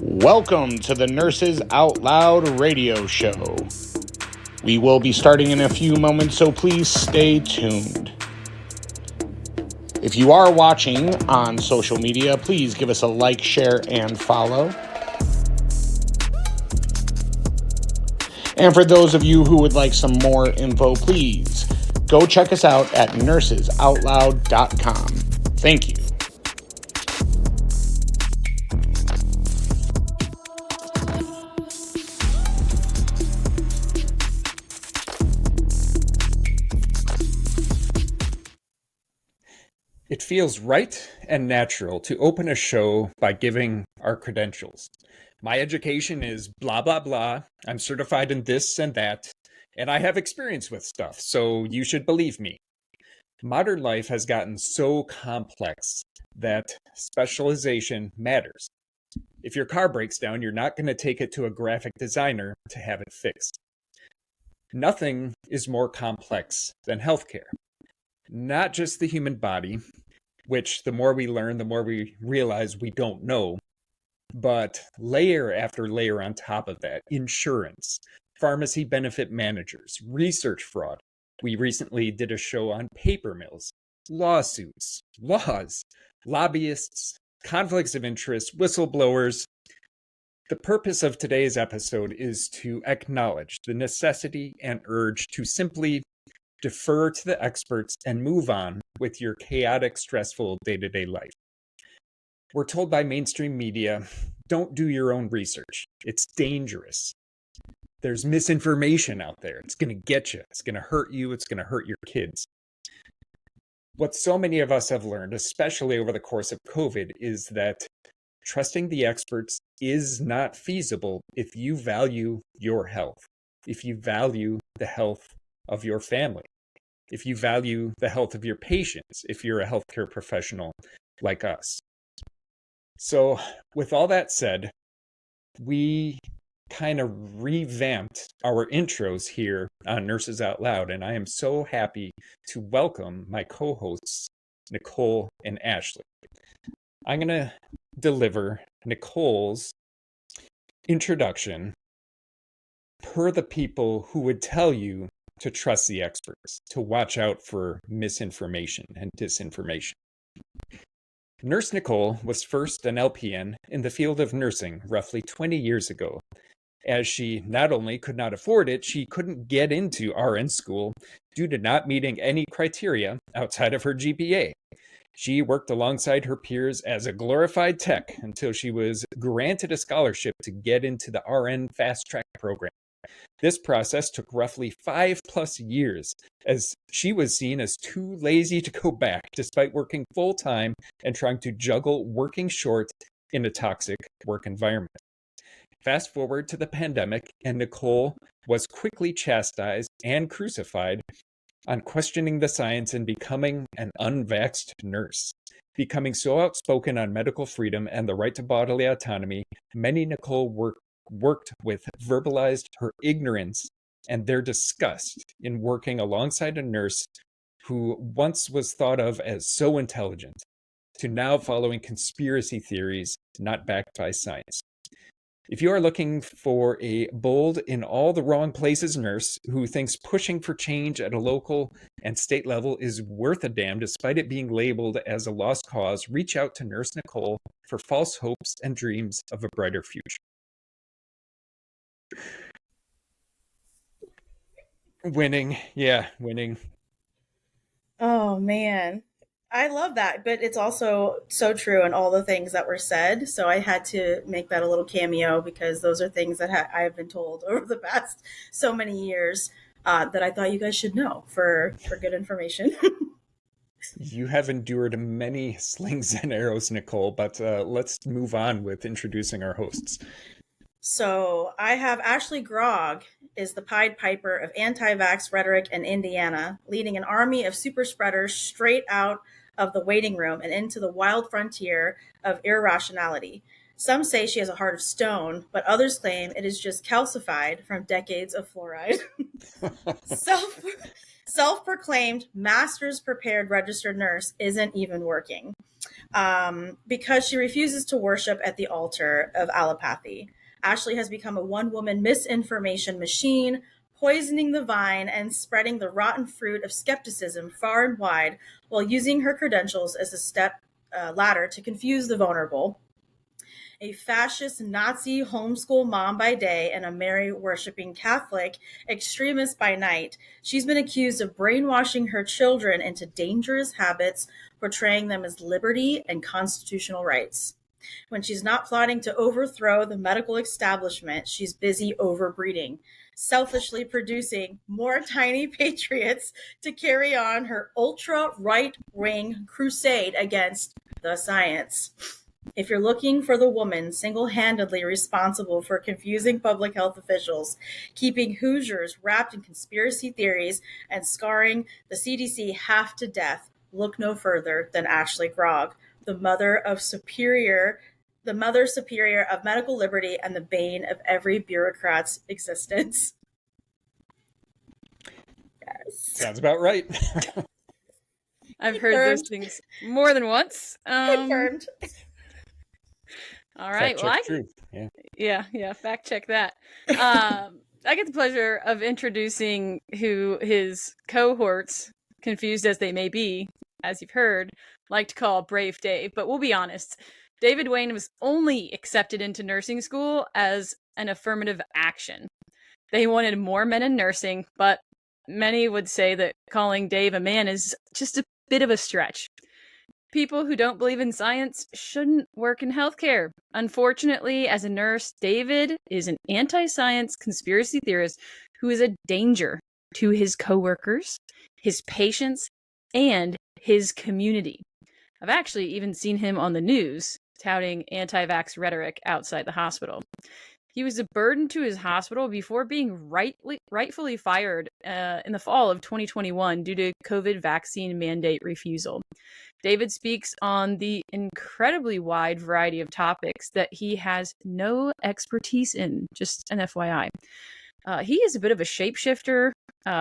Welcome to the Nurses Out Loud radio show. We will be starting in a few moments, so please stay tuned. If you are watching on social media, please give us a like, share, and follow. And for those of you who would like some more info, please go check us out at nursesoutloud.com. Thank you. It feels right and natural to open a show by giving our credentials. My education is blah, blah, blah. I'm certified in this and that, and I have experience with stuff, so you should believe me. Modern life has gotten so complex that specialization matters. If your car breaks down, you're not going to take it to a graphic designer to have it fixed. Nothing is more complex than healthcare. Not just the human body, which the more we learn, the more we realize we don't know, but layer after layer on top of that, insurance, pharmacy benefit managers, research fraud. We recently did a show on paper mills, lawsuits, laws, lobbyists, conflicts of interest, whistleblowers. The purpose of today's episode is to acknowledge the necessity and urge to simply defer to the experts and move on with your chaotic, stressful day-to-day life. We're told by mainstream media, don't do your own research. It's dangerous. There's misinformation out there. It's going to get you. It's going to hurt you. It's going to hurt your kids. What so many of us have learned, especially over the course of COVID, is that trusting the experts is not feasible if you value your health, if you value the health of your family, if you value the health of your patients, if you're a healthcare professional like us. So with all that said, we kind of revamped our intros here on Nurses Out Loud, and I am so happy to welcome my co-hosts, Nicole and Ashley. I'm going to deliver Nicole's introduction per the people who would tell you to trust the experts, to watch out for misinformation and disinformation. Nurse Nicole was first an LPN in the field of nursing roughly 20 years ago, as she not only could not afford it, she couldn't get into RN school due to not meeting any criteria outside of her GPA. She worked alongside her peers as a glorified tech until she was granted a scholarship to get into the RN Fast Track program. This process took roughly 5+ years, as she was seen as too lazy to go back, despite working full-time and trying to juggle working short in a toxic work environment. Fast forward to the pandemic, and Nicole was quickly chastised and crucified on questioning the science and becoming an unvaxxed nurse. Becoming so outspoken on medical freedom and the right to bodily autonomy, many Nicole worked with verbalized her ignorance and their disgust in working alongside a nurse who once was thought of as so intelligent, to now following conspiracy theories not backed by science. If you are looking for a bold, in all the wrong places nurse who thinks pushing for change at a local and state level is worth a damn despite it being labeled as a lost cause, reach out to Nurse Nicole for false hopes and dreams of a brighter future. Winning. Yeah, winning. Oh, man. I love that, but it's also so true in all the things that were said. So I had to make that a little cameo because those are things that I have been told over the past so many years that I thought you guys should know for good information. You have endured many slings and arrows, Nicole, but let's move on with introducing our hosts. So I have Ashley Grogg is the Pied Piper of anti-vax rhetoric in Indiana, leading an army of super spreaders straight out of the waiting room and into the wild frontier of irrationality. Some say she has a heart of stone, but others claim it is just calcified from decades of fluoride. Self Self-proclaimed master's prepared registered nurse isn't even working because she refuses to worship at the altar of allopathy. Ashley has become a one-woman misinformation machine, poisoning the vine and spreading the rotten fruit of skepticism far and wide, while using her credentials as a step ladder to confuse the vulnerable. A fascist Nazi homeschool mom by day and a Mary worshiping Catholic extremist by night, she's been accused of brainwashing her children into dangerous habits, portraying them as liberty and constitutional rights. When she's not plotting to overthrow the medical establishment, she's busy overbreeding, selfishly producing more tiny patriots to carry on her ultra right wing crusade against the science. If you're looking for the woman single handedly responsible for confusing public health officials, keeping Hoosiers wrapped in conspiracy theories, and scarring the CDC half to death, look no further than Ashley Grogg, the mother superior of medical liberty and the bane of every bureaucrat's existence. Yes. Sounds about right. I've heard those things more than once. Confirmed. All right. Fact check truth. Yeah. Fact check that. I get the pleasure of introducing who his cohorts, confused as they may be, as you've heard, like to call Brave Dave. But we'll be honest. David Wayne was only accepted into nursing school as an affirmative action. They wanted more men in nursing, but many would say that calling Dave a man is just a bit of a stretch. People who don't believe in science shouldn't work in healthcare. Unfortunately, as a nurse, David is an anti-science conspiracy theorist who is a danger to his coworkers, his patients, and his community. I've actually even seen him on the news touting anti-vax rhetoric outside the hospital. He was a burden to his hospital before being rightfully fired in the fall of 2021 due to COVID vaccine mandate refusal. David speaks on the incredibly wide variety of topics that he has no expertise in, just an FYI. He is a bit of a shapeshifter,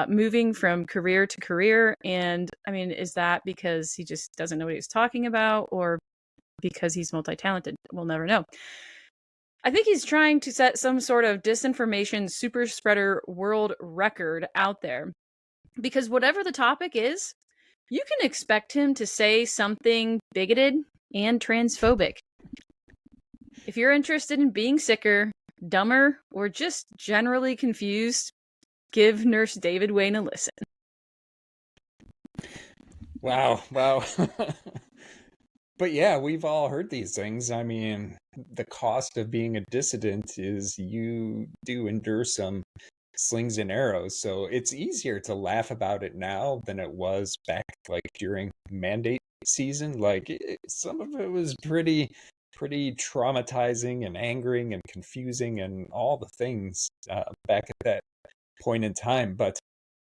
moving from career to career. And I mean, is that because he just doesn't know what he's talking about or because he's multi-talented? We'll never know. I think he's trying to set some sort of disinformation super spreader world record out there. Because whatever the topic is, you can expect him to say something bigoted and transphobic. If you're interested in being sicker, dumber, or just generally confused, give Nurse David Wayne a listen. Wow. But yeah, we've all heard these things. I mean, the cost of being a dissident is you do endure some slings and arrows. So it's easier to laugh about it now than it was back like during mandate season. Like some of it was pretty traumatizing and angering and confusing and all the things back at that point in time. But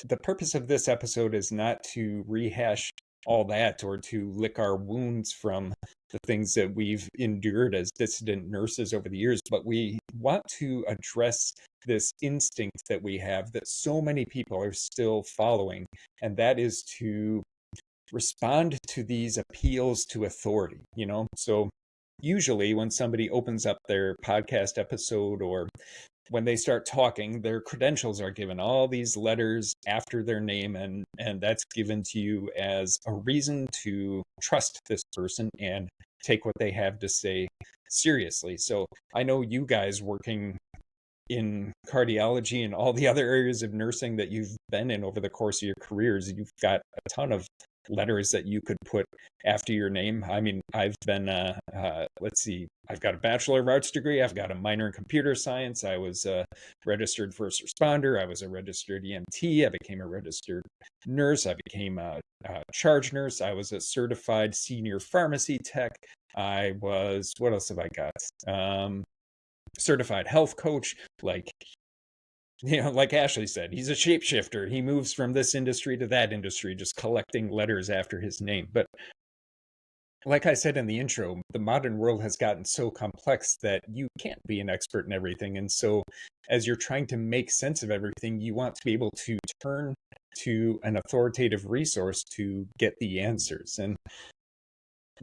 the purpose of this episode is not to rehash all that or to lick our wounds from the things that we've endured as dissident nurses over the years, but we want to address this instinct that we have that so many people are still following, and that is to respond to these appeals to authority, you know? So usually when somebody opens up their podcast episode or when they start talking, their credentials are given all these letters after their name, and that's given to you as a reason to trust this person and take what they have to say seriously. So I know you guys working in cardiology and all the other areas of nursing that you've been in over the course of your careers, you've got a ton of letters that you could put after your name. I mean, I've been, let's see, I've got a Bachelor of Arts degree. I've got a minor in computer science. I was a registered first responder. I was a registered EMT. I became a registered nurse. I became a charge nurse. I was a certified senior pharmacy tech. I was, what else have I got? Certified health coach. Like, you know, like Ashley said, he's a shapeshifter. He moves from this industry to that industry, just collecting letters after his name. But like I said in the intro, the modern world has gotten so complex that you can't be an expert in everything. And so, as you're trying to make sense of everything, you want to be able to turn to an authoritative resource to get the answers. And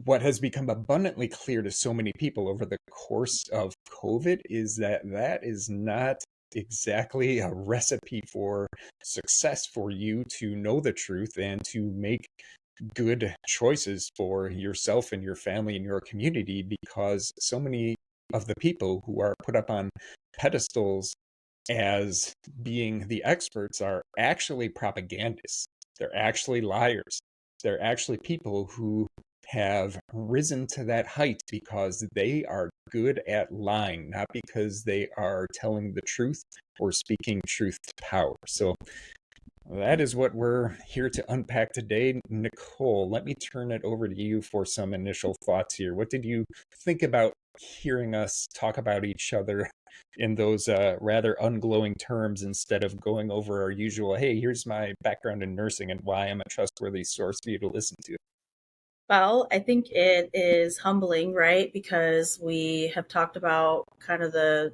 what has become abundantly clear to so many people over the course of COVID is that that is not exactly a recipe for success for you to know the truth and to make good choices for yourself and your family and your community, because so many of the people who are put up on pedestals as being the experts are actually propagandists. They're actually liars. They're actually people who have risen to that height because they are good at lying, not because they are telling the truth or speaking truth to power. So that is what we're here to unpack today. Nicole, let me turn it over to you for some initial thoughts here. What did you think about hearing us talk about each other in those rather unglowing terms instead of going over our usual, hey, here's my background in nursing and why I'm a trustworthy source for you to listen to? Well, I think it is humbling, right? Because we have talked about kind of the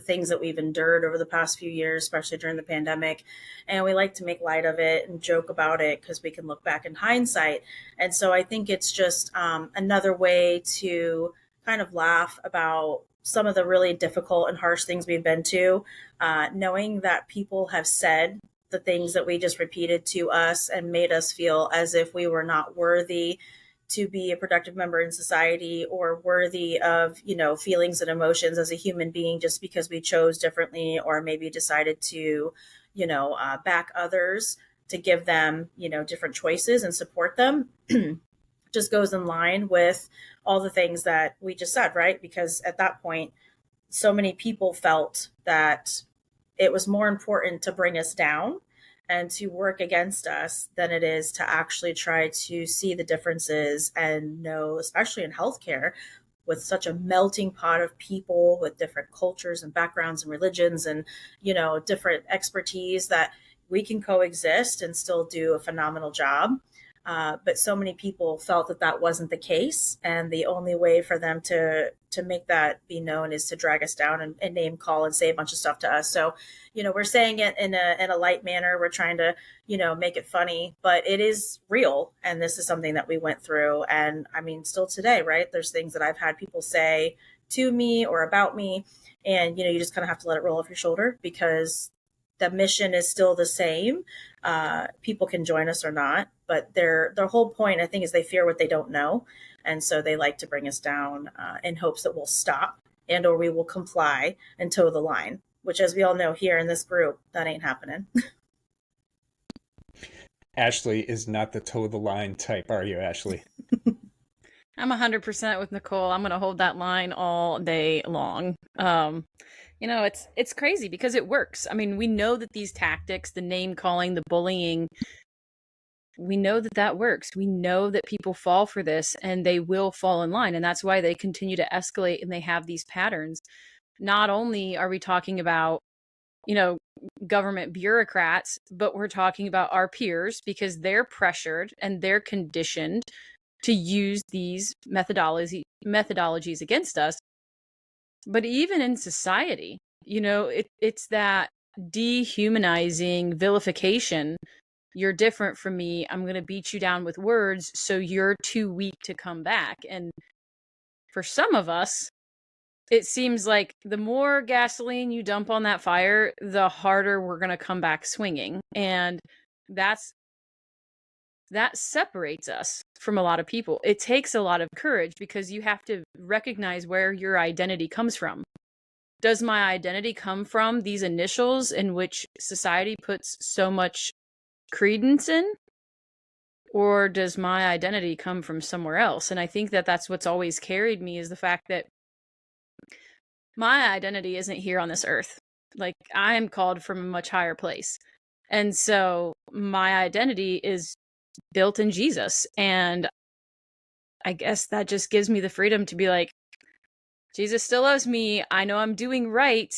things that we've endured over the past few years, especially during the pandemic, and we like to make light of it and joke about it because we can look back in hindsight. And so I think it's just another way to kind of laugh about some of the really difficult and harsh things we've been to, knowing that people have said the things that we just repeated to us and made us feel as if we were not worthy to be a productive member in society or worthy of, feelings and emotions as a human being just because we chose differently or maybe decided to, back others to give them, different choices and support them. Just goes in line with all the things that we just said, right? Because at that point, so many people felt that it was more important to bring us down and to work against us than it is to actually try to see the differences and know, especially in healthcare, with such a melting pot of people with different cultures and backgrounds and religions and, different expertise, that we can coexist and still do a phenomenal job. But so many people felt that that wasn't the case, and the only way for them to make that be known is to drag us down and name call and say a bunch of stuff to us. So, we're saying it in a light manner. We're trying to, make it funny, but it is real, and this is something that we went through. And I mean, still today, right? There's things that I've had people say to me or about me, and you just kind of have to let it roll off your shoulder because the mission is still the same. People can join us or not, but their whole point, I think, is they fear what they don't know, and so they like to bring us down in hopes that we'll stop and or we will comply and toe the line. Which, as we all know here in this group, that ain't happening. Ashley is not the toe the line type, are you, Ashley? I'm 100% with Nicole. I'm going to hold that line all day long. It's crazy because it works. I mean, we know that these tactics, the name calling, the bullying, we know that that works. We know that people fall for this and they will fall in line. And that's why they continue to escalate and they have these patterns. Not only are we talking about, government bureaucrats, but we're talking about our peers because they're pressured and they're conditioned to use these methodologies against us. But even in society, it's that dehumanizing vilification. You're different from me. I'm going to beat you down with words, so you're too weak to come back. And for some of us, it seems like the more gasoline you dump on that fire, the harder we're going to come back swinging. And that separates us from a lot of people. It takes a lot of courage because you have to recognize where your identity comes from. Does my identity come from these initials in which society puts so much credence in? Or does my identity come from somewhere else? And I think that that's what's always carried me, is the fact that my identity isn't here on this earth. Like, I am called from a much higher place. And so my identity is built in Jesus. And I guess that just gives me the freedom to be like, Jesus still loves me. I know I'm doing right.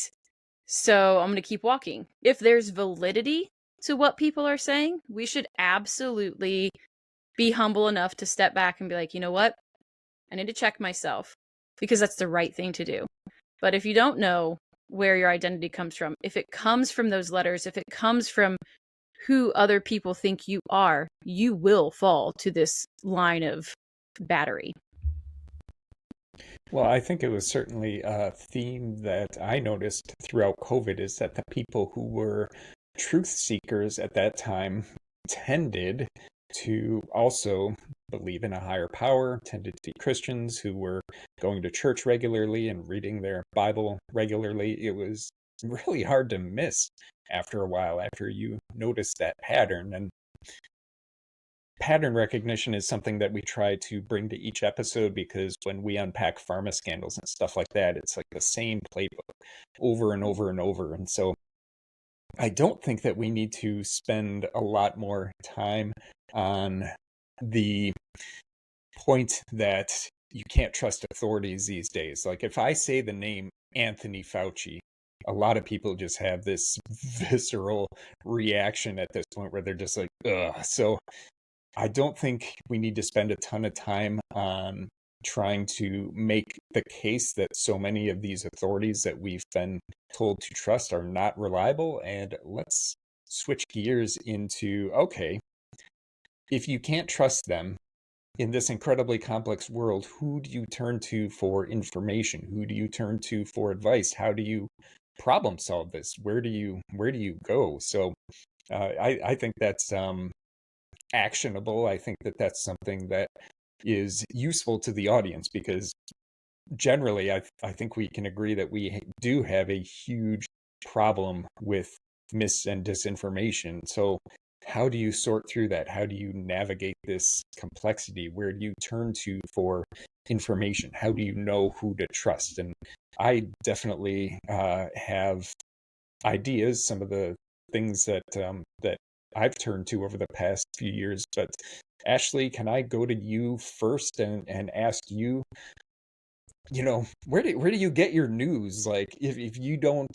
So I'm going to keep walking. If there's validity to what people are saying, we should absolutely be humble enough to step back and be like, you know what? I need to check myself, because that's the right thing to do. But if you don't know where your identity comes from, if it comes from those letters, if it comes from who other people think you are, you will fall to this line of battery. Well, I think it was certainly a theme that I noticed throughout COVID is that the people who were truth seekers at that time tended to also believe in a higher power, tended to be Christians who were going to church regularly and reading their Bible regularly. It was really hard to miss after a while, after you notice that pattern. And pattern recognition is something that we try to bring to each episode, because when we unpack pharma scandals and stuff like that, it's like the same playbook over and over and over. And so I don't think that we need to spend a lot more time on the point that you can't trust authorities these days. Like, if I say the name Anthony Fauci, a lot of people just have this visceral reaction at this point where they're just like, ugh. So I don't think we need to spend a ton of time on trying to make the case that so many of these authorities that we've been told to trust are not reliable. And let's switch gears into, okay, if you can't trust them in this incredibly complex world, who do you turn to for information? Who do you turn to for advice? How do you problem solve this? Where do you go? So I think that's actionable. I think that that's something that is useful to the audience, because generally I think we can agree that we do have a huge problem with mis and disinformation. So how do you sort through that? How do you navigate this complexity? Where do you turn to for information? How do you know who to trust? And I definitely have ideas, some of the things that that I've turned to over the past few years. But Ashley, can I go to you first and ask you, where do you get your news? Like, if you don't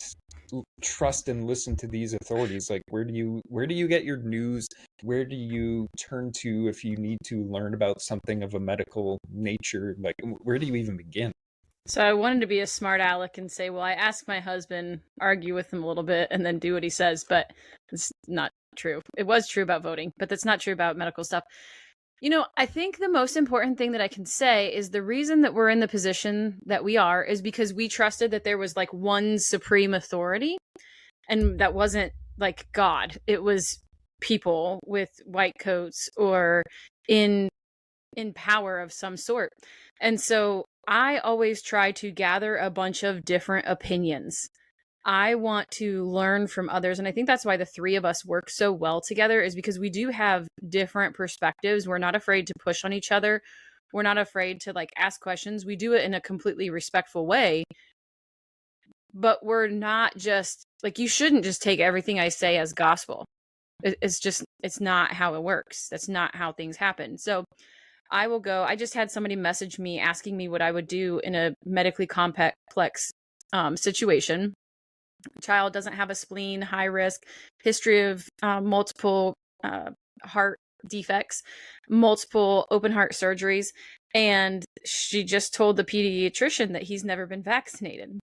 trust and listen to these authorities, like, where do you get your news? Where do you turn to if you need to learn about something of a medical nature? Like, where do you even begin? So I wanted to be a smart aleck and say, well, I ask my husband, argue with him a little bit, and then do what he says, but it's not true. It was true about voting, but that's not true about medical stuff. I think the most important thing that I can say is the reason that we're in the position that we are is because we trusted that there was like one supreme authority, and that wasn't like God. It was people with white coats or in power of some sort. And so I always try to gather a bunch of different opinions. I want to learn from others. And I think that's why the three of us work so well together, is because we do have different perspectives. We're not afraid to push on each other. We're not afraid to like ask questions. We do it in a completely respectful way. But we're not just like, you shouldn't just take everything I say as gospel. It's not how it works. That's not how things happen. So I will go. I just had somebody message me asking me what I would do in a medically complex situation. Child doesn't have a spleen, high risk, history of multiple heart defects, multiple open heart surgeries. And she just told the pediatrician that he's never been vaccinated.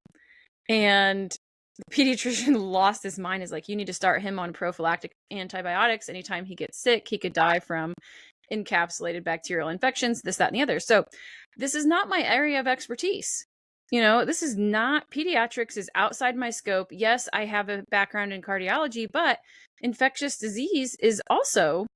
And the pediatrician lost his mind, is like, you need to start him on prophylactic antibiotics. Anytime he gets sick, he could die from encapsulated bacterial infections, this, that, and the other. So this is not my area of expertise. This is not, pediatrics is outside my scope. Yes, I have a background in cardiology, but infectious disease is also,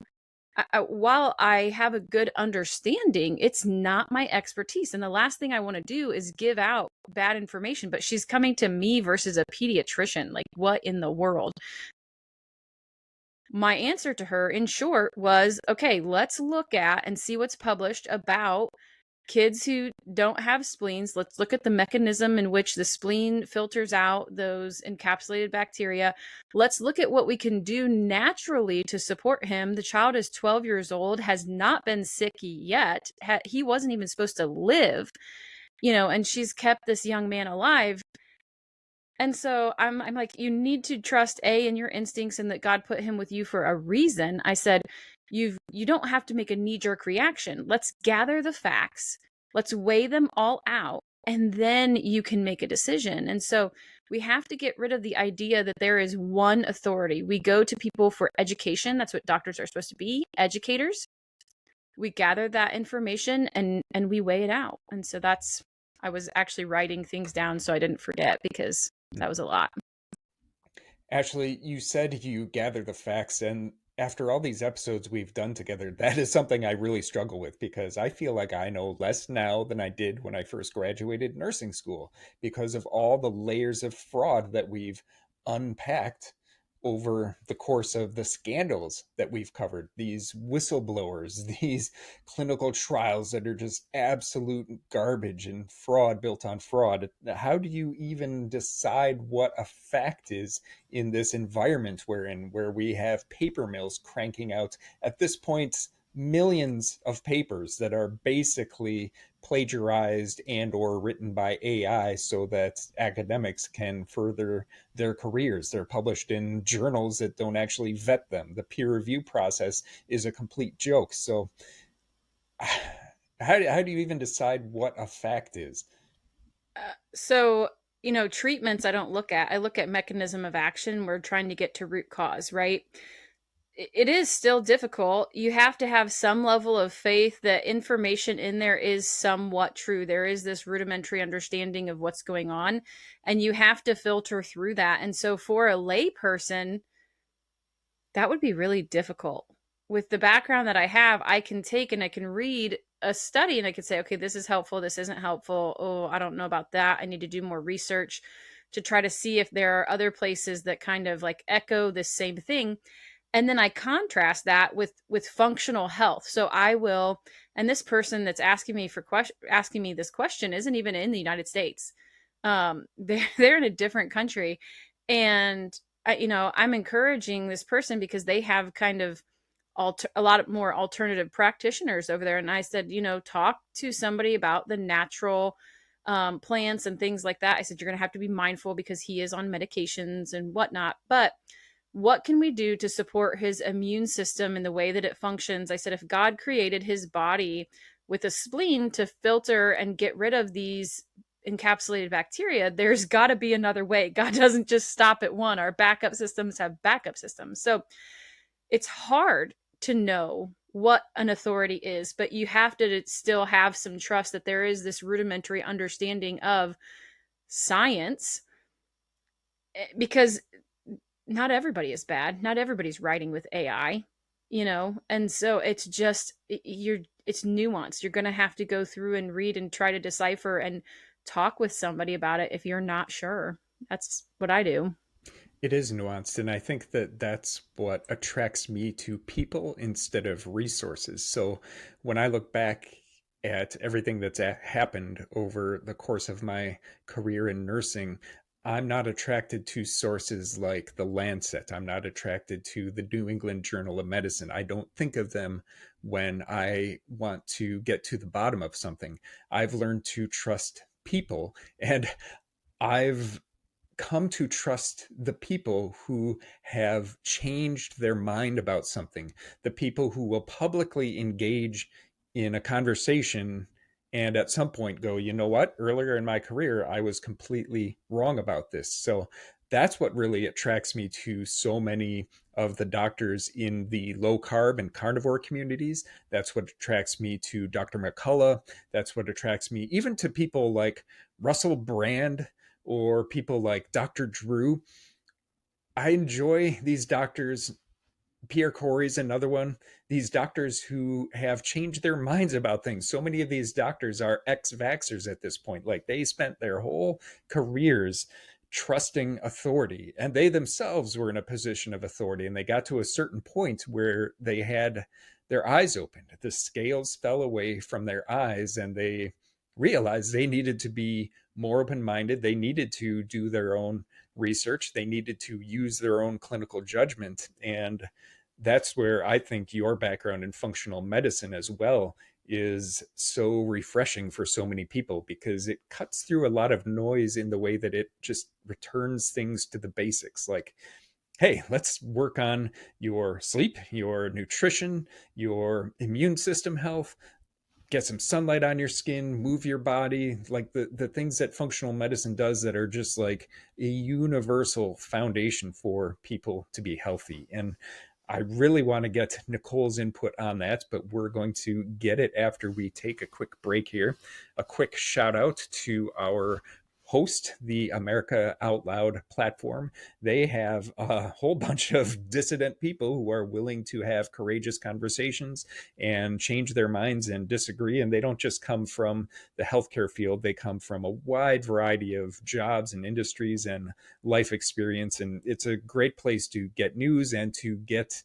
while I have a good understanding, it's not my expertise. And the last thing I want to do is give out bad information, but she's coming to me versus a pediatrician. Like, what in the world? My answer to her, in short, was, okay, let's look at and see what's published about kids who don't have spleens. Let's look at the mechanism in which the spleen filters out those encapsulated bacteria. Let's look at what we can do naturally to support him. The child is 12 years old, has not been sick yet. He wasn't even supposed to live, and she's kept this young man alive. And so I'm like, you need to trust in your instincts and that God put him with you for a reason. I said, You don't have to make a knee-jerk reaction. Let's gather the facts. Let's weigh them all out, and then you can make a decision. And so we have to get rid of the idea that there is one authority. We go to people for education. That's what doctors are supposed to be, educators. We gather that information and we weigh it out. And so that's, I was actually writing things down so I didn't forget, because that was a lot. Ashley, you said you gather the facts, and after all these episodes we've done together, that is something I really struggle with, because I feel like I know less now than I did when I first graduated nursing school because of all the layers of fraud that we've unpacked over the course of the scandals that we've covered, these whistleblowers, these clinical trials that are just absolute garbage and fraud built on fraud. How do you even decide what a fact is in this environment we're in, where we have paper mills cranking out, at this point, millions of papers that are basically plagiarized and or written by AI so that academics can further their careers? They're published in journals that don't actually vet them. The peer review process is a complete joke. So how do you even decide what a fact is? So, treatments I don't look at. I look at mechanism of action. We're trying to get to root cause, right? It is still difficult. You have to have some level of faith that information in there is somewhat true. There is this rudimentary understanding of what's going on, and you have to filter through that. And so for a lay person, that would be really difficult. With the background that I have, I can take and I can read a study and I can say, okay, this is helpful, this isn't helpful. Oh, I don't know about that. I need to do more research to try to see if there are other places that kind of like echo this same thing. And then I contrast that with functional health. So I will, and this person that's asking me asking me this question isn't even in the United States. They're in a different country, and I'm encouraging this person because they have kind of a lot more alternative practitioners over there. And I said, talk to somebody about the natural plants and things like that. I said, you're going to have to be mindful because he is on medications and whatnot, but what can we do to support his immune system in the way that it functions? I said, if God created his body with a spleen to filter and get rid of these encapsulated bacteria, there's got to be another way. God doesn't just stop at one. Our backup systems have backup systems. So it's hard to know what an authority is, but you have to still have some trust that there is this rudimentary understanding of science, because not everybody is bad. Not everybody's writing with AI, and so it's just it's nuanced. You're going to have to go through and read and try to decipher and talk with somebody about it if you're not sure. That's what I do. It is nuanced, and I think that that's what attracts me to people instead of resources. So when I look back at everything that's happened over the course of my career in nursing, I'm not attracted to sources like the Lancet. I'm not attracted to the New England Journal of Medicine. I don't think of them when I want to get to the bottom of something. I've learned to trust people, and I've come to trust the people who have changed their mind about something, the people who will publicly engage in a conversation and at some point go, you know what, earlier in my career, I was completely wrong about this. So that's what really attracts me to so many of the doctors in the low carb and carnivore communities. That's what attracts me to Dr. McCullough. That's what attracts me even to people like Russell Brand or people like Dr. Drew. I enjoy these doctors. Pierre Corey's another one. These doctors who have changed their minds about things. So many of these doctors are ex-vaxxers at this point. Like, they spent their whole careers trusting authority, and they themselves were in a position of authority, and they got to a certain point where they had their eyes opened. The scales fell away from their eyes, and they realized they needed to be more open-minded. They needed to do their own research. They needed to use their own clinical judgment. And that's where I think your background in functional medicine as well is so refreshing for so many people, because it cuts through a lot of noise in the way that it just returns things to the basics. Like, hey, let's work on your sleep, your nutrition, your immune system health, get some sunlight on your skin, move your body, like the things that functional medicine does that are just like a universal foundation for people to be healthy. And I really want to get Nicole's input on that, but we're going to get it after we take a quick break here. A quick shout out to our host, the America Out Loud platform. They have a whole bunch of dissident people who are willing to have courageous conversations and change their minds and disagree. And they don't just come from the healthcare field, they come from a wide variety of jobs and industries and life experience. And it's a great place to get news and to get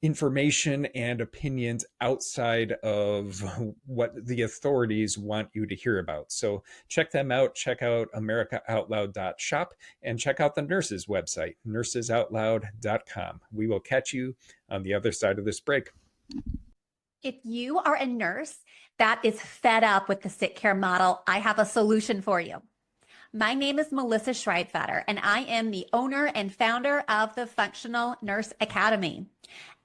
information and opinions outside of what the authorities want you to hear about. So check them out. Check out americaoutloud.shop and check out the nurses website, nursesoutloud.com. We will catch you on the other side of this break. If you are a nurse that is fed up with the sick care model, I have a solution for you. My name is Melissa Schreibfatter, and I am the owner and founder of the Functional Nurse Academy.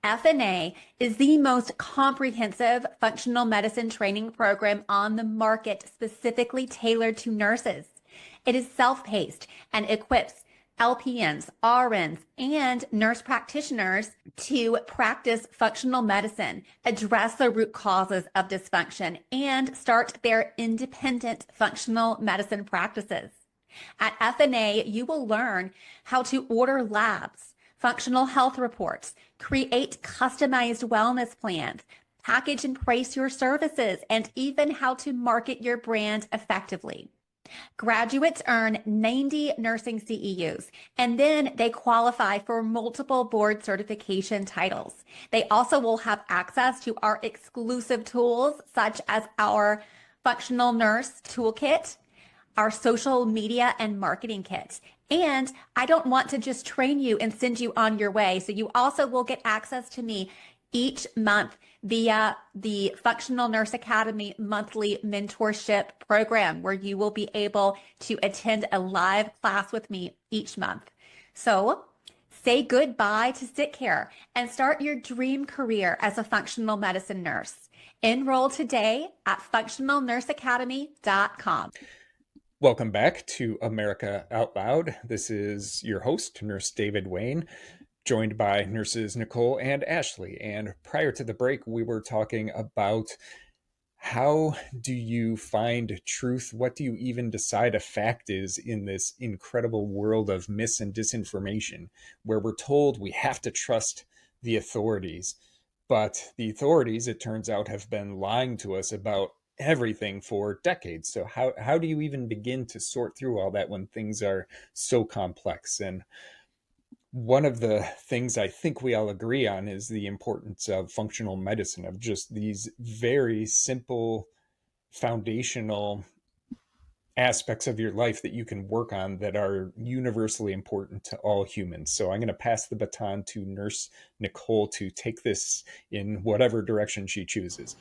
FNA is the most comprehensive functional medicine training program on the market, specifically tailored to nurses. It is self-paced and equips LPNs, RNs, and nurse practitioners to practice functional medicine, address the root causes of dysfunction, and start their independent functional medicine practices. At FNA, you will learn how to order labs, functional health reports, create customized wellness plans, package and price your services, and even how to market your brand effectively. Graduates earn 90 nursing CEUs, and then they qualify for multiple board certification titles. They also will have access to our exclusive tools, such as our Functional Nurse Toolkit, our social media and marketing kit. And I don't want to just train you and send you on your way. So you also will get access to me each month via the Functional Nurse Academy monthly mentorship program, where you will be able to attend a live class with me each month. So say goodbye to sick care and start your dream career as a functional medicine nurse. Enroll today at functionalnurseacademy.com. Welcome back to America Out Loud. This is your host, Nurse David Wayne, joined by nurses Nicole and Ashley. And prior to the break, we were talking about how do you find truth? What do you even decide a fact is in this incredible world of mis and disinformation, where we're told we have to trust the authorities. But the authorities, it turns out, have been lying to us about everything for decades. So how do you even begin to sort through all that when things are so complex? And one of the things I think we all agree on is the importance of functional medicine, of just these very simple foundational aspects of your life that you can work on that are universally important to all humans. So I'm going to pass the baton to Nurse Nicole to take this in whatever direction she chooses.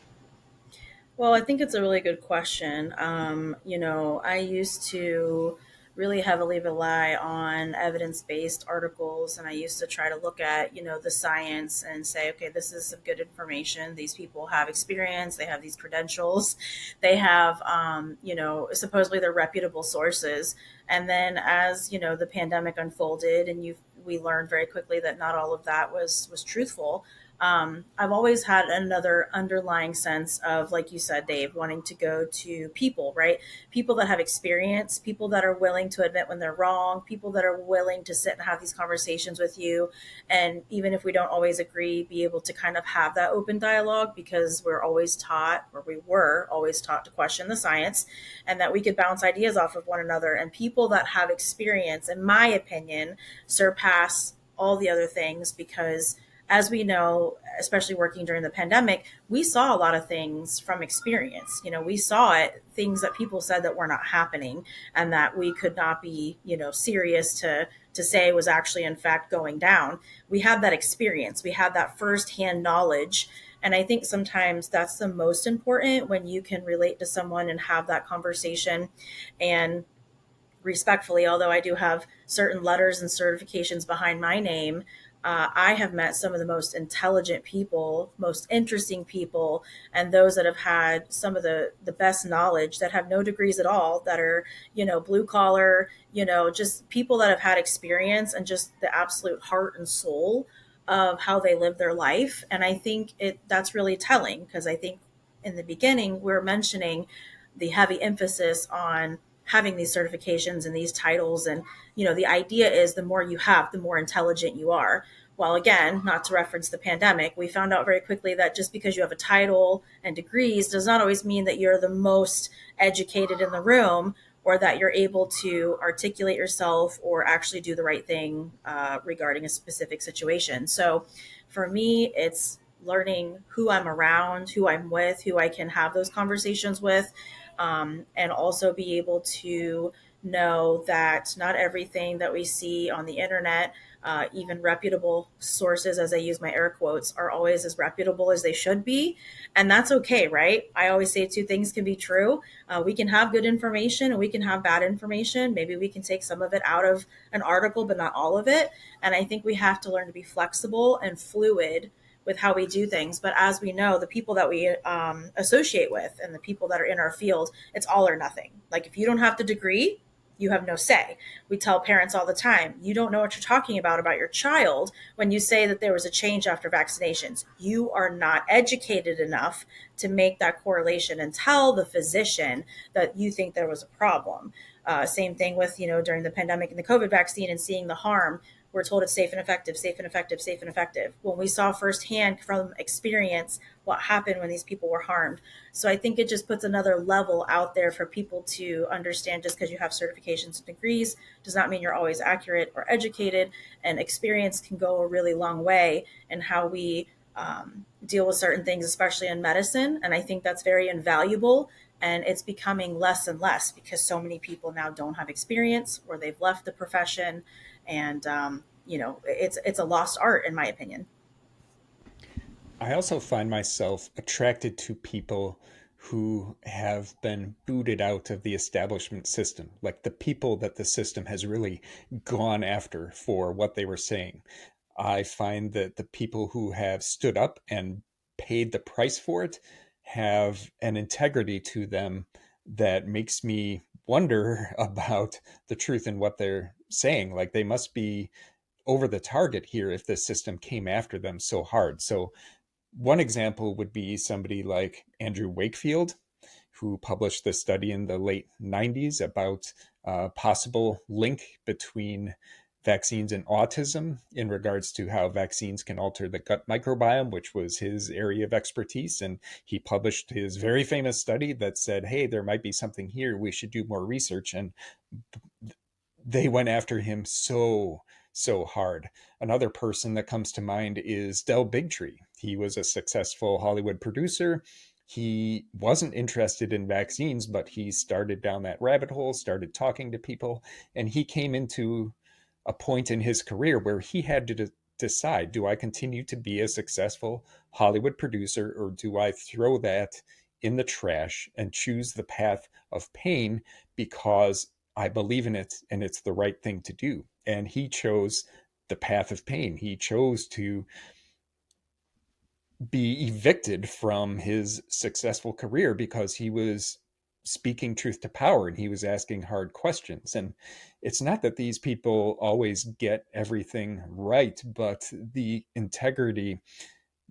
Well, I think it's a really good question. I used to really heavily rely on evidence-based articles, and I used to try to look at, the science and say, okay, this is some good information. These people have experience, they have these credentials, they have, supposedly they're reputable sources. And then as, the pandemic unfolded and we learned very quickly that not all of that was truthful. I've always had another underlying sense of, like you said, Dave, wanting to go to people, right? People that have experience, people that are willing to admit when they're wrong, people that are willing to sit and have these conversations with you. And even if we don't always agree, be able to kind of have that open dialogue, because we were always taught to question the science, and that we could bounce ideas off of one another. And people that have experience, in my opinion, surpass all the other things, because as we know, especially working during the pandemic, we saw a lot of things from experience. We saw things that people said that were not happening and that we could not be, serious to say was actually in fact going down. We had that experience. We had that firsthand knowledge. And I think sometimes that's the most important, when you can relate to someone and have that conversation. And respectfully, although I do have certain letters and certifications behind my name, I have met some of the most intelligent people, most interesting people, and those that have had some of the best knowledge that have no degrees at all, that are, blue collar, just people that have had experience and just the absolute heart and soul of how they live their life. And I think that's really telling, because I think in the beginning we're mentioning the heavy emphasis on having these certifications and these titles. And, the idea is the more you have, the more intelligent you are. Well, again, not to reference the pandemic, we found out very quickly that just because you have a title and degrees does not always mean that you're the most educated in the room, or that you're able to articulate yourself or actually do the right thing regarding a specific situation. So for me, it's learning who I'm around, who I'm with, who I can have those conversations with, and also be able to know that not everything that we see on the internet, even reputable sources, as I use my air quotes, are always as reputable as they should be. And that's okay, right? I always say two things can be true. We can have good information and we can have bad information. Maybe we can take some of it out of an article, but not all of it. And I think we have to learn to be flexible and fluid with how we do things. But as we know, the people that we associate with and the people that are in our field, it's all or nothing. Like, if you don't have the degree, you have no say. We tell parents all the time, you don't know what you're talking about your child when you say that there was a change after vaccinations. You are not educated enough to make that correlation and tell the physician that you think there was a problem. Same thing with, during the pandemic and the COVID vaccine and seeing the harm. We're told it's safe and effective, safe and effective, safe and effective, when we saw firsthand from experience what happened when these people were harmed. So I think it just puts another level out there for people to understand. Just because you have certifications and degrees does not mean you're always accurate or educated, and experience can go a really long way in how we deal with certain things, especially in medicine. And I think that's very invaluable. And it's becoming less and less because so many people now don't have experience, or they've left the profession. And, it's a lost art, in my opinion. I also find myself attracted to people who have been booted out of the establishment system, like the people that the system has really gone after for what they were saying. I find that the people who have stood up and paid the price for it have an integrity to them that makes me wonder about the truth in what they're saying. Like, they must be over the target here if the system came after them so hard. So one example would be somebody like Andrew Wakefield, who published this study in the late 90s about a possible link between vaccines and autism in regards to how vaccines can alter the gut microbiome, which was his area of expertise. And he published his very famous study that said, hey, there might be something here. We should do more research. And they went after him so hard. Another person that comes to mind is Del Bigtree. He was a successful Hollywood producer. He wasn't interested in vaccines, but he started down that rabbit hole, started talking to people, and he came into a point in his career where he had to decide, do I continue to be a successful Hollywood producer, or do I throw that in the trash and choose the path of pain because I believe in it and it's the right thing to do? And he chose the path of pain. He chose to be evicted from his successful career because he was speaking truth to power and he was asking hard questions. And it's not that these people always get everything right, but the integrity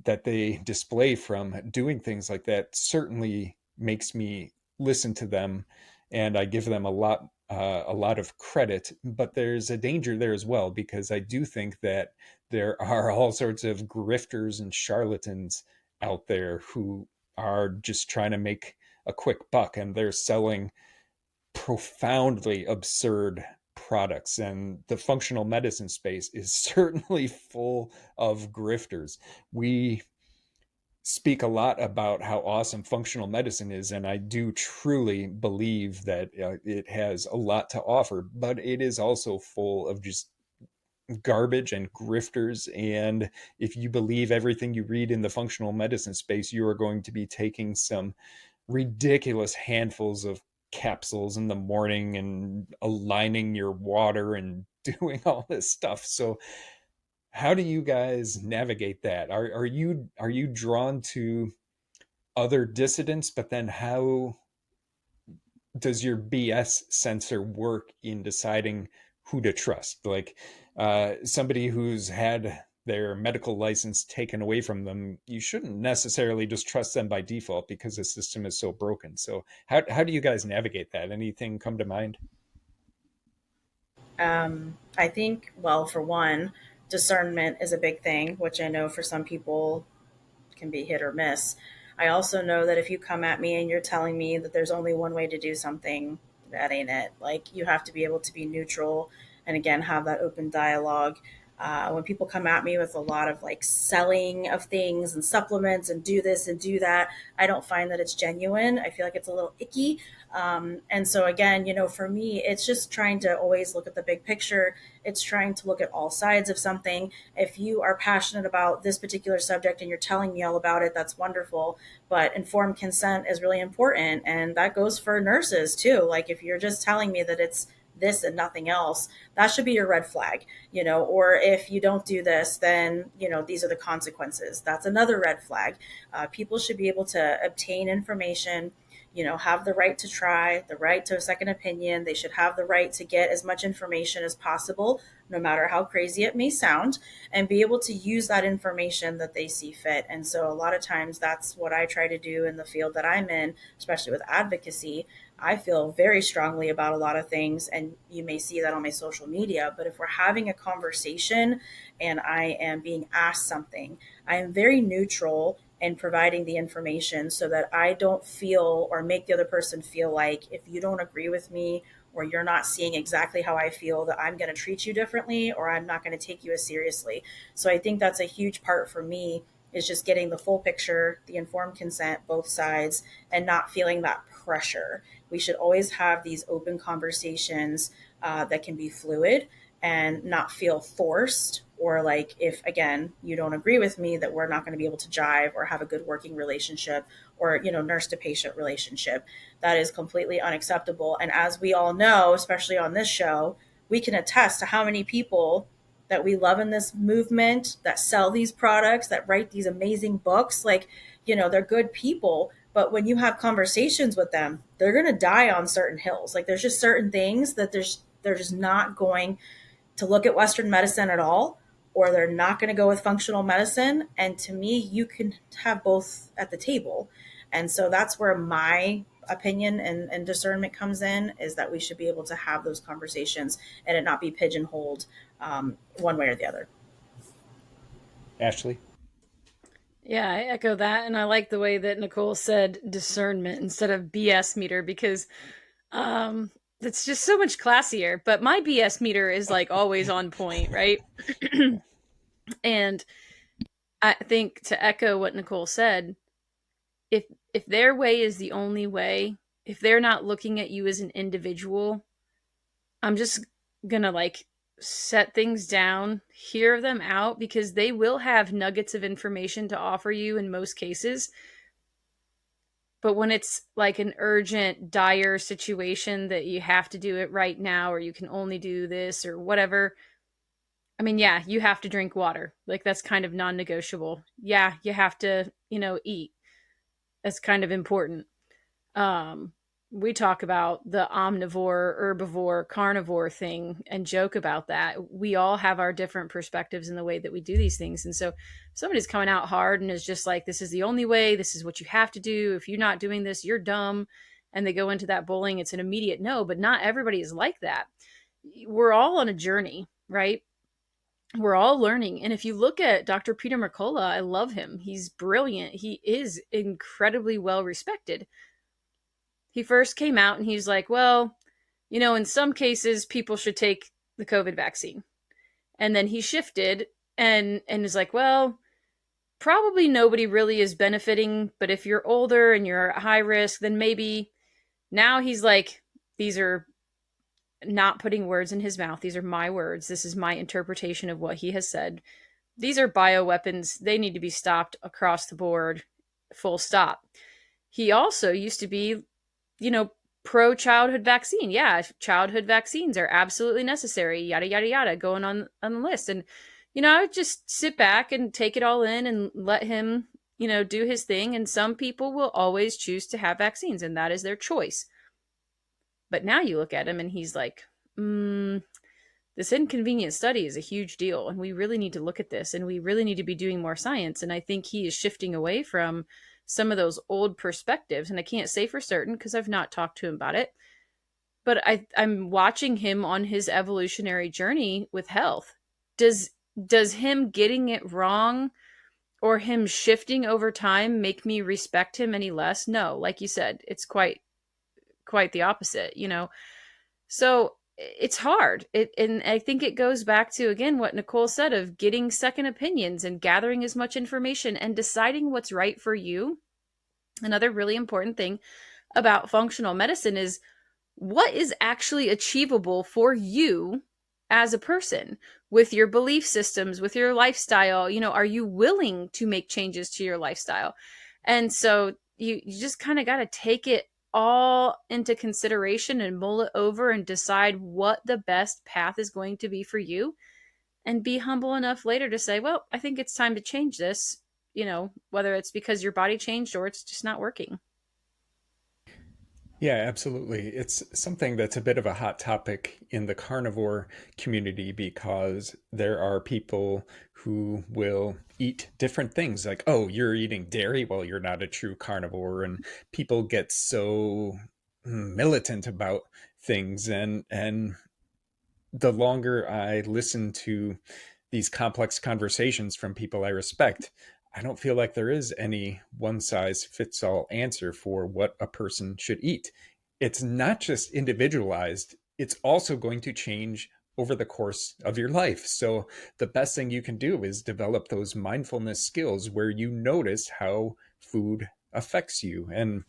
that they display from doing things like that certainly makes me listen to them, and I give them a lot of credit. But there's a danger there as well, because I do think that there are all sorts of grifters and charlatans out there who are just trying to make a quick buck, and they're selling profoundly absurd products. And the functional medicine space is certainly full of grifters. We speak a lot about how awesome functional medicine is, and I do truly believe that it has a lot to offer, but it is also full of just garbage and grifters. And if you believe everything you read in the functional medicine space, you are going to be taking some ridiculous handfuls of capsules in the morning and aligning your water and doing all this stuff. So how do you guys navigate that? Are you drawn to other dissidents, but then how does your BS sensor work in deciding who to trust? Like somebody who's had their medical license taken away from them, you shouldn't necessarily just trust them by default because the system is so broken. So how do you guys navigate that? Anything come to mind? I think, well, for one, discernment is a big thing, which I know for some people can be hit or miss. I also know that if you come at me and you're telling me that there's only one way to do something, that ain't it. Like, you have to be able to be neutral and again have that open dialogue. When people come at me with a lot of like selling of things and supplements and do this and do that, I don't find that it's genuine. I feel like it's a little icky. And so, again, for me, it's just trying to always look at the big picture. It's trying to look at all sides of something. If you are passionate about this particular subject and you're telling me all about it, that's wonderful. But informed consent is really important. And that goes for nurses too. Like, if you're just telling me that it's this and nothing else, that should be your red flag, or if you don't do this, then, these are the consequences. That's another red flag. People should be able to obtain information, have the right to try, the right to a second opinion. They should have the right to get as much information as possible, no matter how crazy it may sound, and be able to use that information that they see fit. And so a lot of times that's what I try to do in the field that I'm in, especially with advocacy. I feel very strongly about a lot of things, and you may see that on my social media. But if we're having a conversation and I am being asked something, I am very neutral in providing the information so that I don't feel or make the other person feel like if you don't agree with me or you're not seeing exactly how I feel, that I'm going to treat you differently or I'm not going to take you as seriously. So I think that's a huge part for me, is just getting the full picture, the informed consent, both sides, and not feeling that pressure. We should always have these open conversations that can be fluid and not feel forced, or like, if again you don't agree with me, that we're not going to be able to jive or have a good working relationship, or nurse to patient relationship. That is completely unacceptable. And as we all know, especially on this show, we can attest to how many people that we love in this movement, that sell these products, that write these amazing books. Like, they're good people, but when you have conversations with them, they're going to die on certain hills. Like, there's just certain things that they're just not going to look at Western medicine at all, or they're not going to go with functional medicine. And to me, you can have both at the table. And so that's where my opinion and discernment comes in, is that we should be able to have those conversations and it not be pigeonholed one way or the other. Ashley? Yeah, I echo that. And I like the way that Nicole said discernment instead of BS meter, because it's just so much classier. But my BS meter is like always on point, right? And I think, to echo what Nicole said, if their way is the only way, if they're not looking at you as an individual, I'm just gonna like set things down, hear them out, because they will have nuggets of information to offer you in most cases. But when it's like an urgent, dire situation that you have to do it right now, or you can only do this or whatever, I mean, yeah, you have to drink water. Like, that's kind of non-negotiable. Yeah, you have to, eat. That's kind of important. Um, we talk about the omnivore, herbivore, carnivore thing and joke about that. We all have our different perspectives in the way that we do these things. And so if somebody's coming out hard and is just like, this is the only way, this is what you have to do, if you're not doing this, you're dumb, and they go into that bullying, it's an immediate no. But not everybody is like that. We're all on a journey, right? We're all learning. And if you look at Dr. Peter Mercola, I love him. He's brilliant. He is incredibly well respected. He first came out and he's like, well, in some cases, people should take the COVID vaccine. And then he shifted and is like, well, probably nobody really is benefiting. But if you're older and you're at high risk, then maybe. Now he's like, these are, not putting words in his mouth, these are my words. This is my interpretation of what he has said. These are bioweapons. They need to be stopped across the board, full stop. He also used to be, pro childhood vaccine. Yeah, childhood vaccines are absolutely necessary, yada, yada, yada, going on the list. And, I would just sit back and take it all in and let him, do his thing. And some people will always choose to have vaccines, and that is their choice. But now you look at him and he's like, this inconvenient study is a huge deal, and we really need to look at this, and we really need to be doing more science. And I think he is shifting away from some of those old perspectives. And I can't say for certain because I've not talked to him about it, but I'm watching him on his evolutionary journey with health. Does him getting it wrong or him shifting over time make me respect him any less? No, like you said, it's quite the opposite, So it's hard. And I think it goes back to, again, what Nicole said of getting second opinions and gathering as much information and deciding what's right for you. Another really important thing about functional medicine is what is actually achievable for you as a person with your belief systems, with your lifestyle. Are you willing to make changes to your lifestyle? And so you just kind of got to take it all into consideration and mull it over and decide what the best path is going to be for you, and be humble enough later to say, well, I think it's time to change this, whether it's because your body changed or it's just not working. Yeah, absolutely. It's something that's a bit of a hot topic in the carnivore community because there are people who will eat different things like, oh, you're eating dairy? Well, you're not a true carnivore. And people get so militant about things. And the longer I listen to these complex conversations from people I respect, I don't feel like there is any one size fits all answer for what a person should eat. It's not just individualized, it's also going to change over the course of your life. So the best thing you can do is develop those mindfulness skills where you notice how food affects you. And,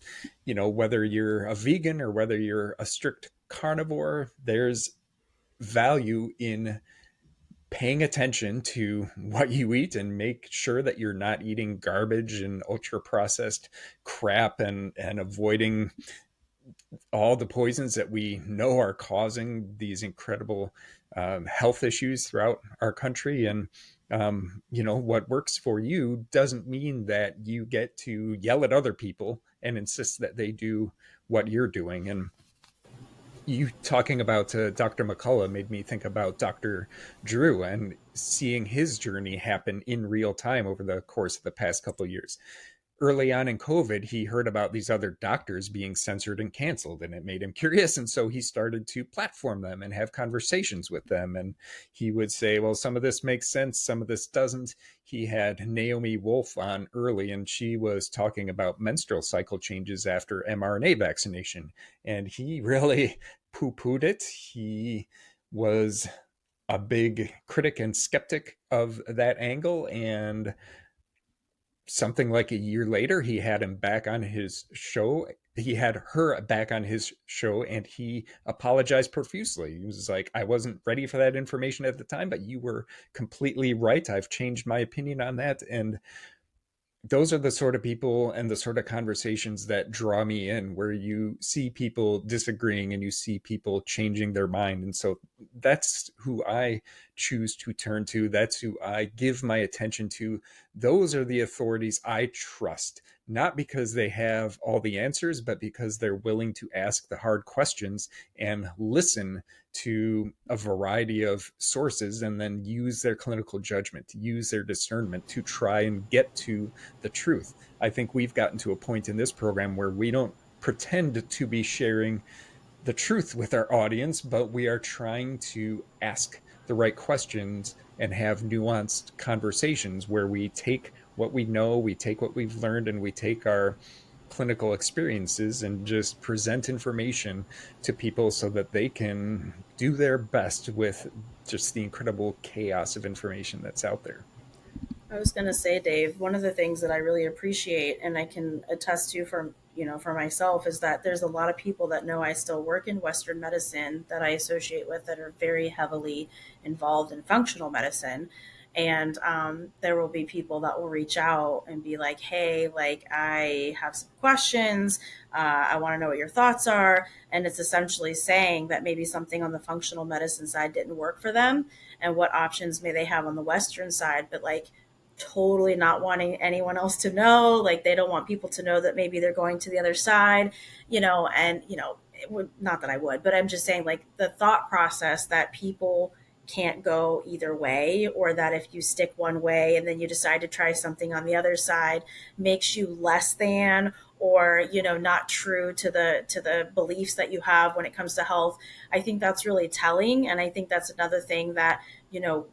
whether you're a vegan or whether you're a strict carnivore, there's value in paying attention to what you eat and make sure that you're not eating garbage and ultra processed crap, and avoiding all the poisons that we know are causing these incredible health issues throughout our country. And what works for you doesn't mean that you get to yell at other people and insist that they do what you're doing. And you talking about Dr. McCullough made me think about Dr. Drew and seeing his journey happen in real time over the course of the past couple of years. Early on in COVID, he heard about these other doctors being censored and canceled, and it made him curious. And so he started to platform them and have conversations with them. And he would say, well, some of this makes sense, some of this doesn't. He had Naomi Wolf on early, and she was talking about menstrual cycle changes after mRNA vaccination. And he really poo-pooed it. He was a big critic and skeptic of that angle. And something like a year later, he had him back on his show. He had her back on his show, and he apologized profusely. He was like, I wasn't ready for that information at the time, but you were completely right. I've changed my opinion on that. And those are the sort of people and the sort of conversations that draw me in, where you see people disagreeing and you see people changing their mind. And so that's who I choose to turn to. That's who I give my attention to. Those are the authorities I trust, not because they have all the answers, but because they're willing to ask the hard questions and listen to a variety of sources, and then use their clinical judgment, use their discernment to try and get to the truth. I think we've gotten to a point in this program where we don't pretend to be sharing the truth with our audience, but we are trying to ask the right questions and have nuanced conversations where we take what we know, we take what we've learned, and we take our clinical experiences and just present information to people so that they can do their best with just the incredible chaos of information that's out there. I was going to say, Dave, one of the things that I really appreciate and I can attest to for myself is that there's a lot of people that know I still work in Western medicine that I associate with that are very heavily involved in functional medicine. And there will be people that will reach out and be like, hey, like, I have some questions. I want to know what your thoughts are. And it's essentially saying that maybe something on the functional medicine side didn't work for them, and what options may they have on the Western side. But like, totally not wanting anyone else to know. Like, they don't want people to know that maybe they're going to the other side, and, it would, not that I would, but I'm just saying, like, the thought process that people can't go either way, or that if you stick one way and then you decide to try something on the other side makes you less than, or not true to the beliefs that you have when it comes to health. I think that's really telling, and I think that's another thing that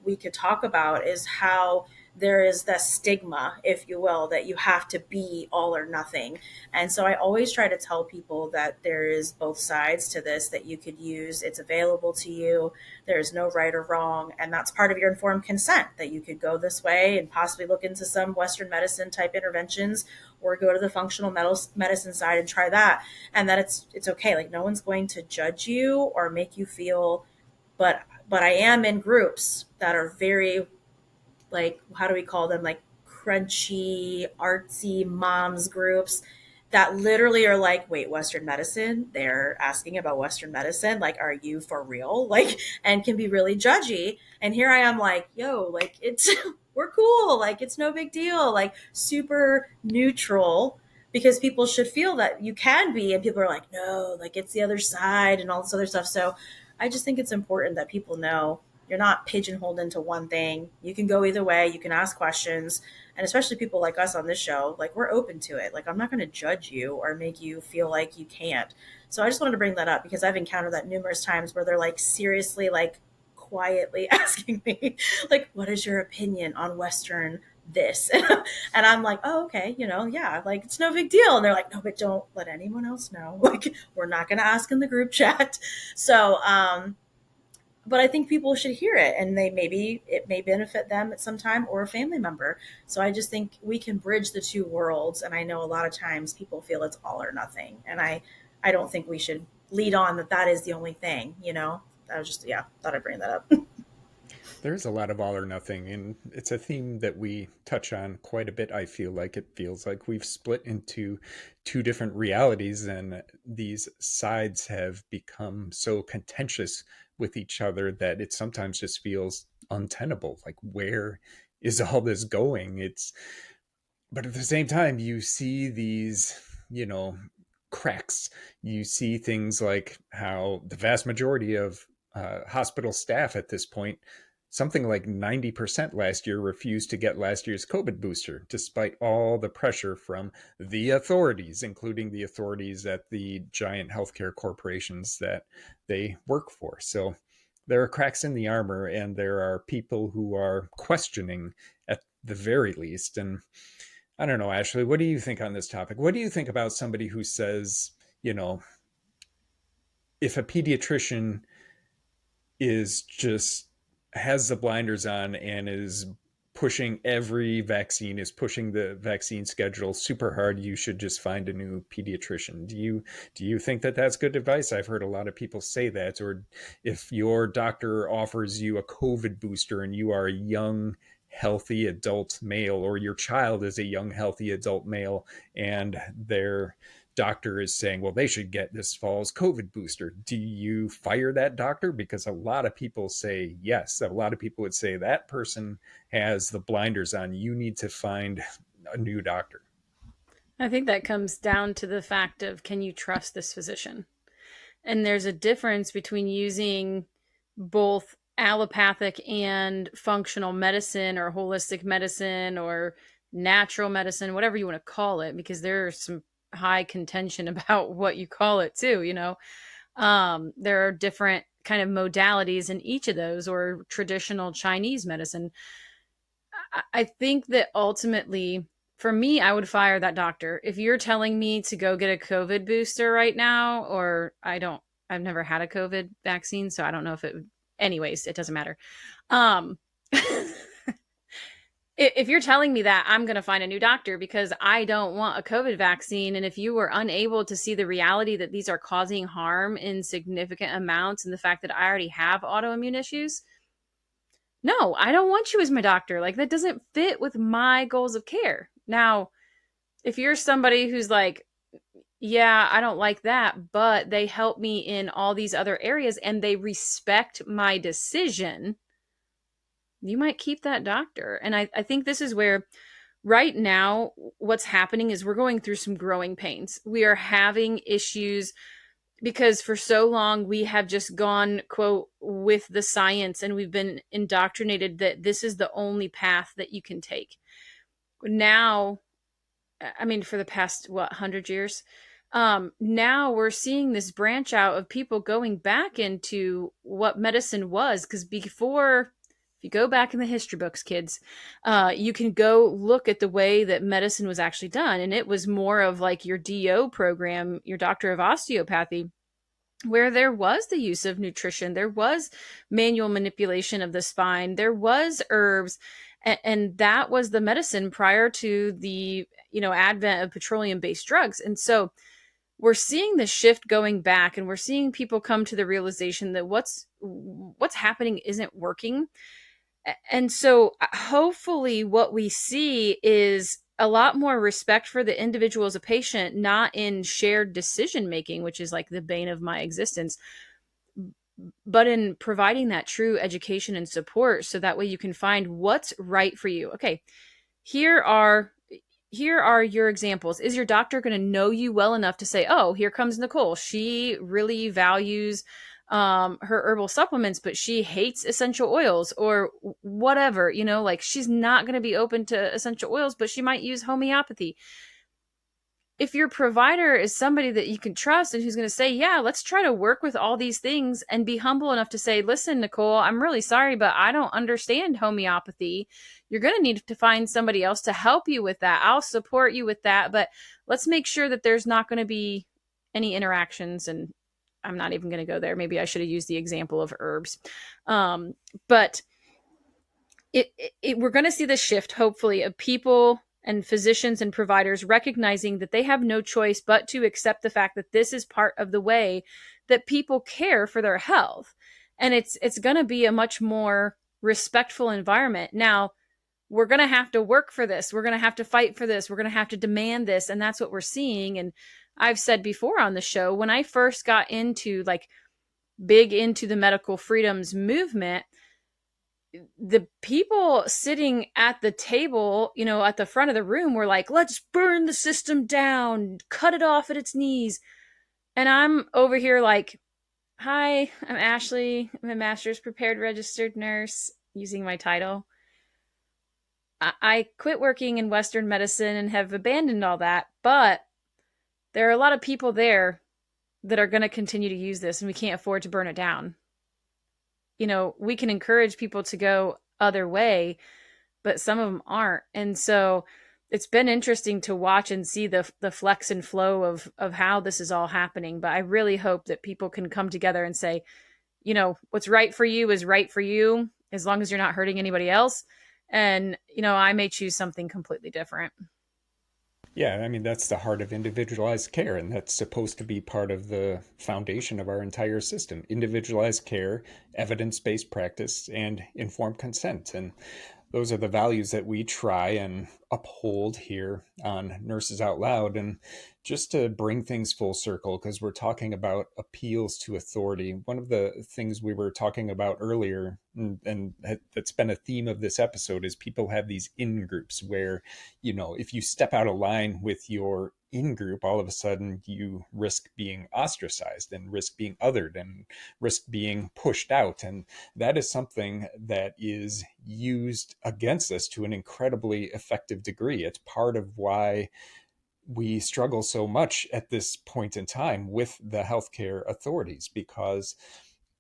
we could talk about, is how there is that stigma, if you will, that you have to be all or nothing. And so I always try to tell people that there is both sides to this that you could use. It's available to you. There's no right or wrong. And that's part of your informed consent, that you could go this way and possibly look into some Western medicine type interventions, or go to the functional medicine side and try that. And that it's okay. Like, no one's going to judge you or make you feel, but I am in groups that are very, like, how do we call them, like crunchy, artsy moms groups that literally are like, wait, Western medicine? They're asking about Western medicine? Like, are you for real? Like, and can be really judgy. And here I am like, yo, like, it's, we're cool. Like, it's no big deal. Like, super neutral, because people should feel that you can be. And people are like, no, like, it's the other side and all this other stuff. So I just think it's important that people know you're not pigeonholed into one thing. You can go either way. You can ask questions. And especially people like us on this show, like, we're open to it. Like, I'm not going to judge you or make you feel like you can't. So I just wanted to bring that up, because I've encountered that numerous times where they're like, seriously, like, quietly asking me, like, what is your opinion on Western this? And I'm like, oh, okay, yeah, like, it's no big deal. And they're like, no, but don't let anyone else know. Like, we're not going to ask in the group chat. So, but I think people should hear it, and it may benefit them at some time, or a family member. So I just think we can bridge the two worlds. And I know a lot of times people feel it's all or nothing. And I don't think we should lead on that is the only thing, I was just, thought I'd bring that up. There's a lot of all or nothing, and it's a theme that we touch on quite a bit. I feel like it feels like we've split into two different realities, and these sides have become so contentious with each other that it sometimes just feels untenable. Like, where is all this going? But at the same time, you see these, cracks. You see things like how the vast majority of hospital staff at this point, something like 90% last year, refused to get last year's COVID booster, despite all the pressure from the authorities, including the authorities at the giant healthcare corporations that they work for. So there are cracks in the armor, and there are people who are questioning at the very least. And I don't know, Ashley, what do you think on this topic? What do you think about somebody who says, if a pediatrician has the blinders on and is pushing the vaccine schedule super hard, you should just find a new pediatrician? Do you think that that's good advice? I've heard a lot of people say that. Or if your doctor offers you a COVID booster and you are a young, healthy adult male, or your child is a young, healthy adult male, and their doctor is saying, well, they should get this fall's COVID booster, do you fire that doctor? Because a lot of people say yes. A lot of people would say that person has the blinders on. You need to find a new doctor. I think that comes down to the fact of, can you trust this physician? And there's a difference between using both allopathic and functional medicine, or holistic medicine, or natural medicine, whatever you want to call it, because there's some high contention about what you call it too. There are different kind of modalities in each of those, or traditional Chinese medicine. I think that ultimately, for me, I would fire that doctor. If you're telling me to go get a COVID booster right now, or I've never had a COVID vaccine, so I don't know if it would, anyways, it doesn't matter. If you're telling me that, I'm going to find a new doctor, because I don't want a COVID vaccine. And if you were unable to see the reality that these are causing harm in significant amounts, and the fact that I already have autoimmune issues, no, I don't want you as my doctor. Like, that doesn't fit with my goals of care. Now, if you're somebody who's like, yeah, I don't like that, but they help me in all these other areas and they respect my decision, you might keep that doctor. And I think this is where right now what's happening is we're going through some growing pains. We are having issues because for so long we have just gone, quote, with the science, and we've been indoctrinated that this is the only path that you can take. Now, I mean, for the past, 100 years, now we're seeing this branch out of people going back into what medicine was. Because before, if you go back in the history books, kids, you can go look at the way that medicine was actually done. And it was more of like your DO program, your doctor of osteopathy, where there was the use of nutrition, there was manual manipulation of the spine, there was herbs, and that was the medicine prior to the advent of petroleum-based drugs. And so we're seeing the shift going back, and we're seeing people come to the realization that what's happening isn't working. And so hopefully what we see is a lot more respect for the individual as a patient, not in shared decision making, which is like the bane of my existence, but in providing that true education and support so that way you can find what's right for you. Okay, here are your examples. Is your doctor going to know you well enough to say, oh, here comes Nicole, she really values her herbal supplements, but she hates essential oils, or whatever, like she's not going to be open to essential oils, but she might use homeopathy. If your provider is somebody that you can trust and who's going to say, yeah, let's try to work with all these things, and be humble enough to say, listen, Nicole, I'm really sorry, but I don't understand homeopathy. You're going to need to find somebody else to help you with that. I'll support you with that, but let's make sure that there's not going to be any interactions. And I'm not even going to go there. Maybe I should have used the example of herbs. But we're going to see the shift, hopefully, of people and physicians and providers recognizing that they have no choice but to accept the fact that this is part of the way that people care for their health. And it's going to be a much more respectful environment. Now, we're going to have to work for this. We're going to have to fight for this. We're going to have to demand this. And that's what we're seeing. And I've said before on the show, when I first got into big into the medical freedoms movement, the people sitting at the table, at the front of the room were like, let's burn the system down, cut it off at its knees. And I'm over here like, hi, I'm Ashley. I'm a master's prepared registered nurse, using my title. I quit working in Western medicine and have abandoned all that, but there are a lot of people there that are going to continue to use this, and we can't afford to burn it down. We can encourage people to go other way, but some of them aren't. And so it's been interesting to watch and see the flex and flow of how this is all happening. But I really hope that people can come together and say, what's right for you is right for you, as long as you're not hurting anybody else. And, I may choose something completely different. Yeah, I mean, that's the heart of individualized care, and that's supposed to be part of the foundation of our entire system. Individualized care, evidence-based practice, and informed consent. And those are the values that we try and uphold here on Nurses Out Loud. And just to bring things full circle, because we're talking about appeals to authority, one of the things we were talking about earlier, and that's been a theme of this episode, is people have these in-groups where, if you step out of line with your in-group, all of a sudden you risk being ostracized and risk being othered and risk being pushed out. And that is something that is used against us to an incredibly effective degree. It's part of why we struggle so much at this point in time with the healthcare authorities, because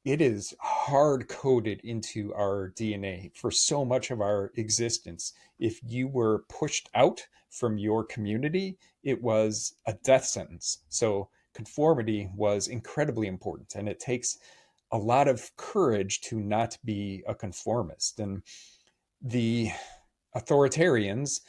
it is hard coded into our DNA for so much of our existence. If you were pushed out from your community, it was a death sentence. So conformity was incredibly important, and it takes a lot of courage to not be a conformist. And the authoritarians,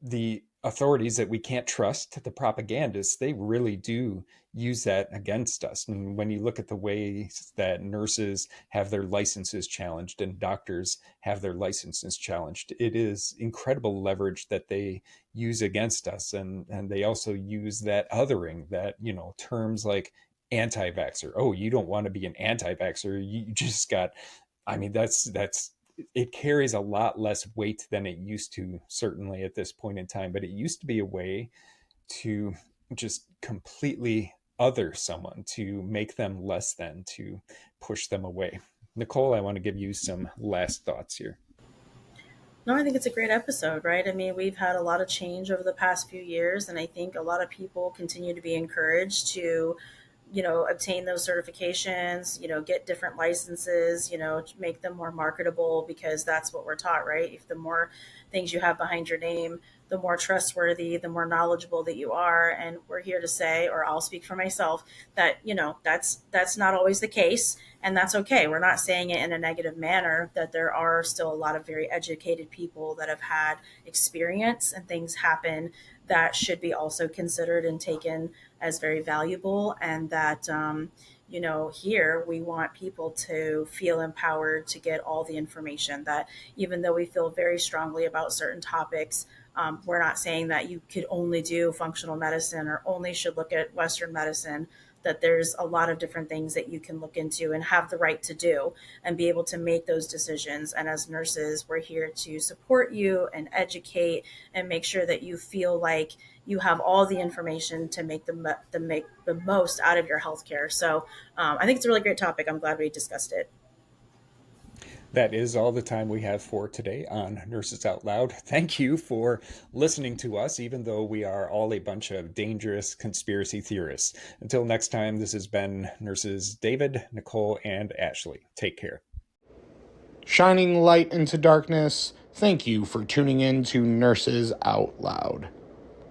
the authorities that we can't trust, the propagandists, they really do use that against us. And when you look at the ways that nurses have their licenses challenged and doctors have their licenses challenged, it is incredible leverage that they use against us. And they also use that othering, that, terms like anti-vaxxer. Oh, you don't want to be an anti-vaxxer. You just got, that's it carries a lot less weight than it used to, certainly at this point in time. But it used to be a way to just completely other someone, to make them less than, to push them away. Nicole, I want to give you some last thoughts here. No, I think it's a great episode, right? I mean, we've had a lot of change over the past few years, and I think a lot of people continue to be encouraged to, obtain those certifications, get different licenses, to make them more marketable, because that's what we're taught, right? If the more things you have behind your name, the more trustworthy, the more knowledgeable that you are. And we're here to say, or I'll speak for myself, that, that's not always the case. And that's okay. We're not saying it in a negative manner, that there are still a lot of very educated people that have had experience, and things happen that should be also considered and taken as very valuable. And that, here we want people to feel empowered to get all the information, that even though we feel very strongly about certain topics, we're not saying that you could only do functional medicine or only should look at Western medicine, that there's a lot of different things that you can look into and have the right to do and be able to make those decisions. And as nurses, we're here to support you and educate and make sure that you feel like you have all the information to make the most out of your healthcare. So I think it's a really great topic. I'm glad we discussed it. That is all the time we have for today on Nurses Out Loud. Thank you for listening to us, even though we are all a bunch of dangerous conspiracy theorists. Until next time, this has been Nurses David, Nicole, and Ashley. Take care. Shining light into darkness, thank you for tuning in to Nurses Out Loud.